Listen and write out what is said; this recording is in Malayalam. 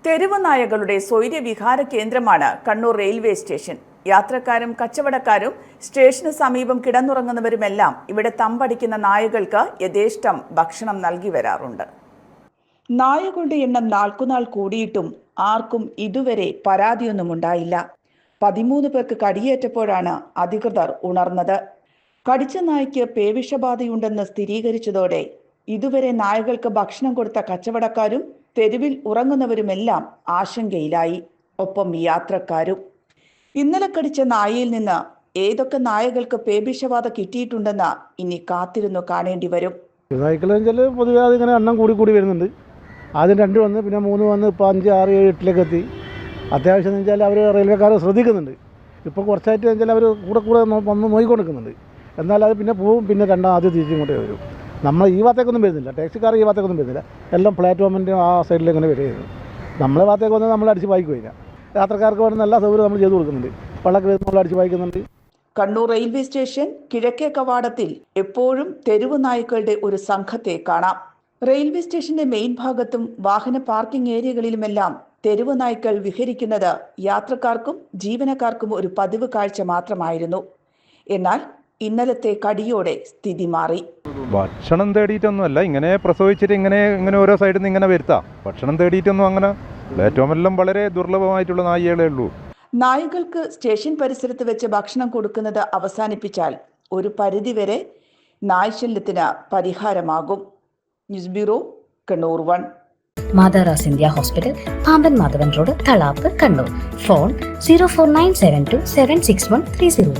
തെരുവ് നായകളുടെ സ്വൈര്യവിഹാര കേന്ദ്രമാണ് കണ്ണൂർ റെയിൽവേ സ്റ്റേഷൻ. യാത്രക്കാരും കച്ചവടക്കാരും സ്റ്റേഷന് സമീപം കിടന്നുറങ്ങുന്നവരുമെല്ലാം ഇവിടെ തമ്പടിക്കുന്ന നായകൾക്ക് യഥേഷ്ടം ഭക്ഷണം നൽകി വരാറുണ്ട്. നായകളുടെ എണ്ണം നാൾക്കുനാൾ കൂടിയിട്ടും ആർക്കും ഇതുവരെ പരാതിയൊന്നും ഉണ്ടായില്ല. 13 പേർക്ക് കടിയേറ്റപ്പോഴാണ് അധികൃതർ ഉണർന്നത്. കടിച്ച നായ്ക്ക് പേവിഷബാധയുണ്ടെന്ന് സ്ഥിരീകരിച്ചതോടെ ഇതുവരെ നായകൾക്ക് ഭക്ഷണം കൊടുത്ത കച്ചവടക്കാരും തെരുവിൽ ഉറങ്ങുന്നവരുമെല്ലാം ആശങ്കയിലായി. ഒപ്പം യാത്രക്കാരും. ഇന്നലെ കടിച്ച നായയിൽ നിന്ന് ഏതൊക്കെ നായകൾക്ക് പേവിഷബാധ കിട്ടിയിട്ടുണ്ടെന്ന് ഇനി കാത്തിരുന്നു കാണേണ്ടി വരും. പൊതുവെ അതിങ്ങനെ എണ്ണം കൂടി വരുന്നുണ്ട്. ആദ്യം 2 വന്ന്, പിന്നെ 3 വന്ന്, ഇപ്പോൾ 5, 6, 7, 8 എത്തി. അത്യാവശ്യം എന്ന് വെച്ചാൽ അവർ റെയിൽവേക്കാർ ശ്രദ്ധിക്കുന്നുണ്ട്. ഇപ്പോൾ കുറച്ചായിട്ട് വെച്ചാൽ അവർ കൂടെ വന്ന് നോക്കിക്കൊണ്ടിരിക്കുന്നുണ്ട്. എന്നാൽ അത് പിന്നെ പോവും, പിന്നെ ആദ്യം തിരിച്ചിങ്ങോട്ടേ വരും. നമ്മൾ ഈ ഭാഗത്തേക്കൊന്നും വരുന്നില്ല, ടാക്സിക്കാർ ഈ ഭാഗത്തേക്കൊന്നും വരുന്നില്ല. എല്ലാം പ്ലാറ്റ്ഫോമിൻ്റെ ആ സൈഡിൽ ഇങ്ങനെ വരികയായിരുന്നു. നമ്മളെ ഭാഗത്തേക്ക് വന്ന് നമ്മൾ അടിച്ച് വായിക്കുക കഴിഞ്ഞാൽ യാത്രക്കാർക്ക് വേണ്ടുന്ന എല്ലാ സൗകര്യവും നമ്മൾ ചെയ്തു കൊടുക്കുന്നുണ്ട്. വെള്ളമൊക്കെ വരുന്ന നമ്മൾ അടിച്ച് വായിക്കുന്നുണ്ട്. കണ്ണൂർ റെയിൽവേ സ്റ്റേഷൻ കിഴക്കേ കവാടത്തിൽ എപ്പോഴും തെരുവ് നായ്ക്കളുടെ ഒരു സംഘത്തെ കാണാം. റെയിൽവേ സ്റ്റേഷന്റെ മെയിൻ ഭാഗത്തും വാഹന പാർക്കിംഗ് ഏരിയകളിലുമെല്ലാം തെരുവ് നായ്ക്കൾ വിഹരിക്കുന്നത് യാത്രക്കാർക്കും ജീവനക്കാർക്കും ഒരു പതിവ് കാഴ്ച മാത്രമായിരുന്നു. എന്നാൽ ഇന്നലത്തെ കടിയോടെ സ്ഥിതി മാറി. ഭക്ഷണം തേടിയിട്ടൊന്നുമല്ല, ഇങ്ങനെ പ്രസവിച്ചിട്ട് ഇങ്ങനെ ഓരോ സൈഡിൽ നിന്ന് ഇങ്ങനെ വരുത്താം. ഭക്ഷണം തേടിയിട്ടൊന്നും അങ്ങനെ ഏറ്റവും എല്ലാം വളരെ ദുർലഭമായിട്ടുള്ള നായികളേ ഉള്ളൂ. നായകൾക്ക് സ്റ്റേഷൻ പരിസരത്ത് വെച്ച് ഭക്ഷണം കൊടുക്കുന്നത് അവസാനിപ്പിച്ചാൽ ഒരു പരിധിവരെ നായ്ശല്യത്തിന് പരിഹാരമാകും. News bureau, Kannur 1. മാതാറാസ് India hospital, Pamban Madhavan road, Thalap, Kannur. Phone 04972761303.